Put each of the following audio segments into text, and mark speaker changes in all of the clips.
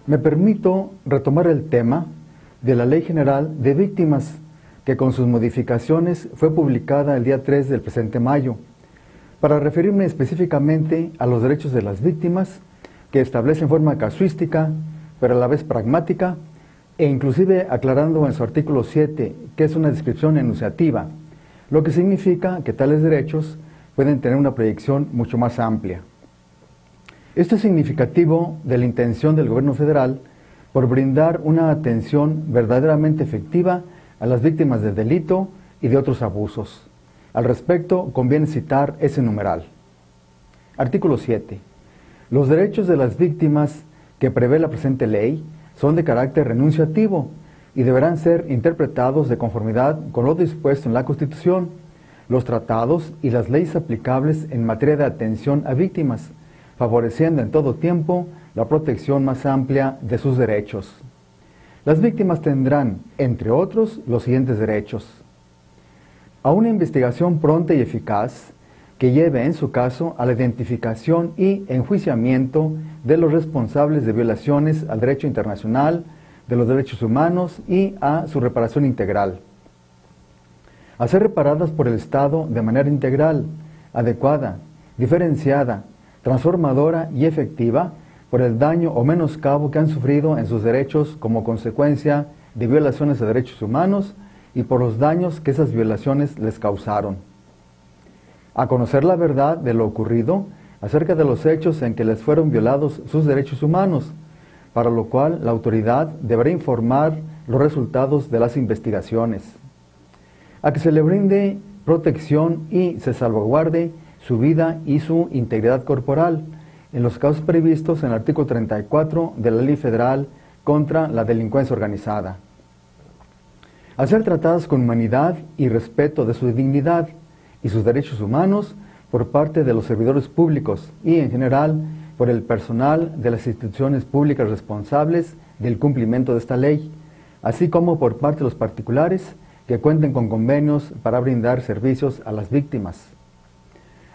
Speaker 1: Me permito retomar el tema de la Ley General de Víctimas, que con sus modificaciones fue publicada el día 3 del presente mayo, para referirme específicamente a los derechos de las víctimas, que establece en forma casuística, pero a la vez pragmática, e inclusive aclarando en su artículo 7 que es una descripción enunciativa, lo que significa que tales derechos pueden tener una proyección mucho más amplia. Esto es significativo de la intención del gobierno federal por brindar una atención verdaderamente efectiva a las víctimas del delito y de otros abusos. Al respecto, conviene citar ese numeral. Artículo 7. Los derechos de las víctimas que prevé la presente ley son de carácter renunciativo y deberán ser interpretados de conformidad con lo dispuesto en la Constitución, los tratados y las leyes aplicables en materia de atención a víctimas, favoreciendo en todo tiempo la protección más amplia de sus derechos. Las víctimas tendrán, entre otros, los siguientes derechos: a una investigación pronta y eficaz que lleve, en su caso, a la identificación y enjuiciamiento de los responsables de violaciones al derecho internacional, de los derechos humanos y a su reparación integral. A ser reparadas por el Estado de manera integral, adecuada, diferenciada, transformadora y efectiva por el daño o menoscabo que han sufrido en sus derechos como consecuencia de violaciones a derechos humanos y por los daños que esas violaciones les causaron. A conocer la verdad de lo ocurrido acerca de los hechos en que les fueron violados sus derechos humanos, para lo cual la autoridad deberá informar los resultados de las investigaciones. A que se le brinde protección y se salvaguarde su vida y su integridad corporal, en los casos previstos en el artículo 34 de la Ley Federal contra la Delincuencia Organizada. A ser tratadas con humanidad y respeto de su dignidad y sus derechos humanos por parte de los servidores públicos y, en general, por el personal de las instituciones públicas responsables del cumplimiento de esta ley, así como por parte de los particulares que cuenten con convenios para brindar servicios a las víctimas.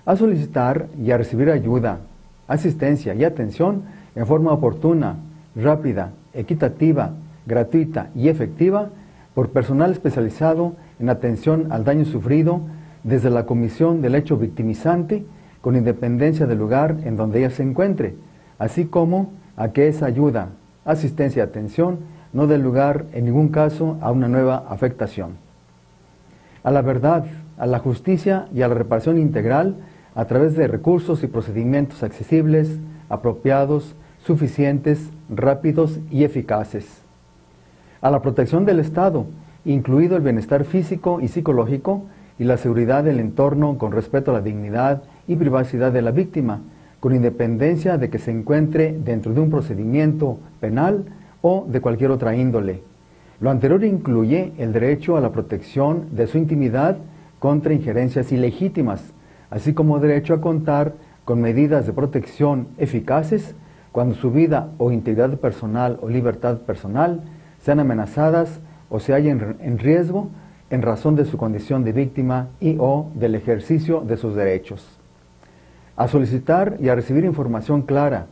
Speaker 1: A solicitar y a recibir ayuda, asistencia y atención en forma oportuna, rápida, equitativa, gratuita y efectiva por personal especializado en atención al daño sufrido desde la comisión del hecho victimizante, con independencia del lugar en donde ella se encuentre, así como a que esa ayuda, asistencia y atención no dé lugar en ningún caso a una nueva afectación. A la verdad, a la justicia y a la reparación integral a través de recursos y procedimientos accesibles, apropiados, suficientes, rápidos y eficaces. A la protección del Estado, incluido el bienestar físico y psicológico y la seguridad del entorno con respeto a la dignidad y privacidad de la víctima, con independencia de que se encuentre dentro de un procedimiento penal o de cualquier otra índole. Lo anterior incluye el derecho a la protección de su intimidad contra injerencias ilegítimas, así como derecho a contar con medidas de protección eficaces cuando su vida o integridad personal o libertad personal sean amenazadas o se hallen en riesgo en razón de su condición de víctima y o del ejercicio de sus derechos. A solicitar y a recibir información clara,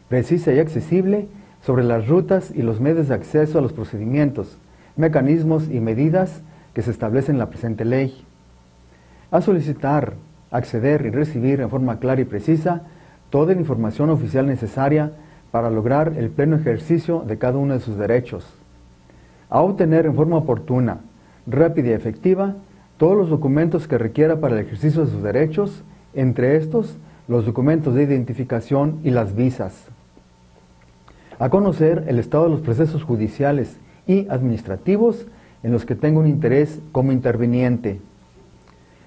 Speaker 1: precisa y accesible sobre las rutas y los medios de acceso a los procedimientos, mecanismos y medidas que se establecen en la presente ley. A solicitar, acceder y recibir en forma clara y precisa toda la información oficial necesaria para lograr el pleno ejercicio de cada uno de sus derechos. A obtener en forma oportuna, rápida y efectiva todos los documentos que requiera para el ejercicio de sus derechos, entre estos los documentos de identificación y las visas. A conocer el estado de los procesos judiciales y administrativos en los que tenga un interés como interviniente.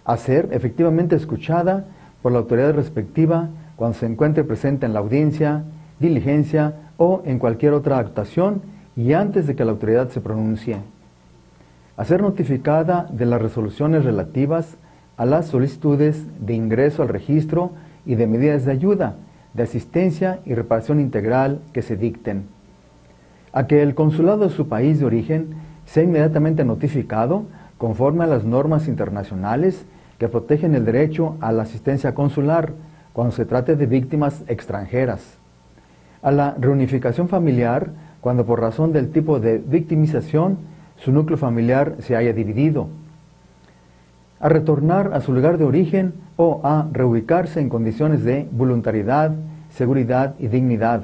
Speaker 1: A ser efectivamente escuchada por la autoridad respectiva cuando se encuentre presente en la audiencia, diligencia o en cualquier otra actuación y antes de que la autoridad se pronuncie. A ser notificada de las resoluciones relativas a las solicitudes de ingreso al registro y de medidas de ayuda, de asistencia y reparación integral que se dicten. A que el consulado de su país de origen sea inmediatamente notificado conforme a las normas internacionales que protegen el derecho a la asistencia consular cuando se trate de víctimas extranjeras, a la reunificación familiar cuando por razón del tipo de victimización su núcleo familiar se haya dividido, a retornar a su lugar de origen o a reubicarse en condiciones de voluntariedad, seguridad y dignidad,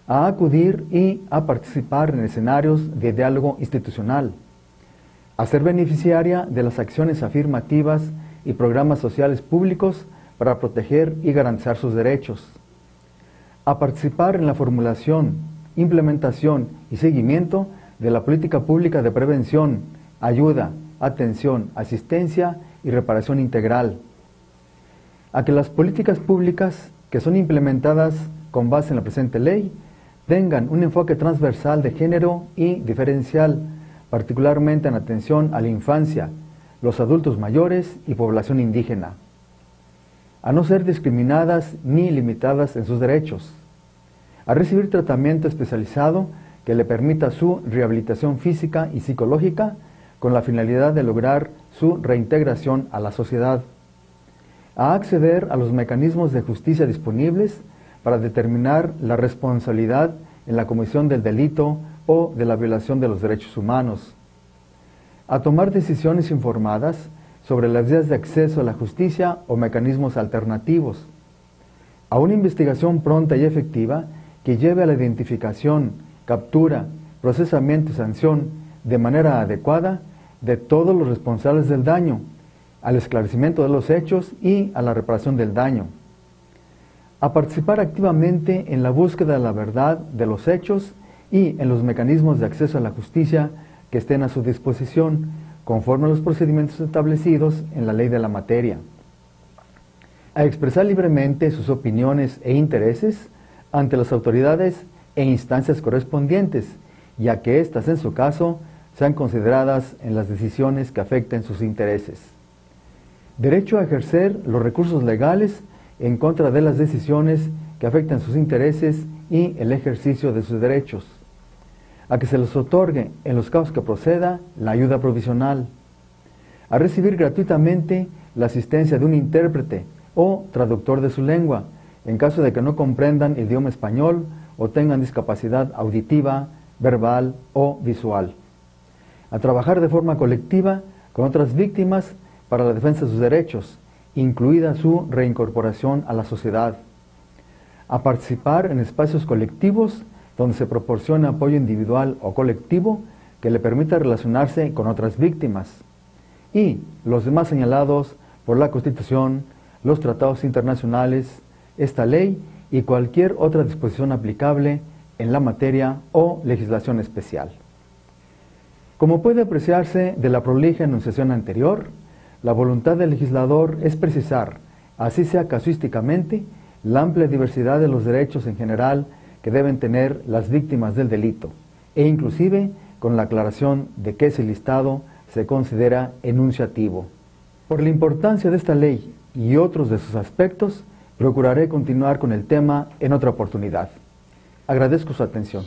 Speaker 1: a acudir y a participar en escenarios de diálogo institucional, a ser beneficiaria de las acciones afirmativas y programas sociales públicos para proteger y garantizar sus derechos, a participar en la formulación, implementación y seguimiento de la política pública de prevención, ayuda, atención, asistencia y reparación integral, a que las políticas públicas que son implementadas con base en la presente ley tengan un enfoque transversal de género y diferencial, particularmente en atención a la infancia, los adultos mayores y población indígena, a no ser discriminadas ni limitadas en sus derechos, a recibir tratamiento especializado que le permita su rehabilitación física y psicológica con la finalidad de lograr su reintegración a la sociedad, a acceder a los mecanismos de justicia disponibles para determinar la responsabilidad en la comisión del delito o de la violación de los derechos humanos, a tomar decisiones informadas sobre las vías de acceso a la justicia o mecanismos alternativos, a una investigación pronta y efectiva que lleve a la identificación, captura, procesamiento y sanción de manera adecuada de todos los responsables del daño, al esclarecimiento de los hechos y a la reparación del daño, a participar activamente en la búsqueda de la verdad de los hechos y en los mecanismos de acceso a la justicia que estén a su disposición, conforme a los procedimientos establecidos en la ley de la materia, a expresar libremente sus opiniones e intereses ante las autoridades e instancias correspondientes, ya que éstas, en su caso, sean consideradas en las decisiones que afecten sus intereses. Derecho a ejercer los recursos legales en contra de las decisiones que afecten sus intereses y el ejercicio de sus derechos. A que se les otorgue, en los casos que proceda, la ayuda provisional. A recibir gratuitamente la asistencia de un intérprete o traductor de su lengua, en caso de que no comprendan el idioma español o tengan discapacidad auditiva, verbal o visual. A trabajar de forma colectiva con otras víctimas para la defensa de sus derechos, incluida su reincorporación a la sociedad. A participar en espacios colectivos donde se proporciona apoyo individual o colectivo que le permita relacionarse con otras víctimas. Y los demás señalados por la Constitución, los tratados internacionales, esta ley y cualquier otra disposición aplicable en la materia o legislación especial. Como puede apreciarse de la prolija enunciación anterior, la voluntad del legislador es precisar, así sea casuísticamente, la amplia diversidad de los derechos en general que deben tener las víctimas del delito, e inclusive con la aclaración de que ese listado se considera enunciativo. Por la importancia de esta ley y otros de sus aspectos, procuraré continuar con el tema en otra oportunidad. Agradezco su atención.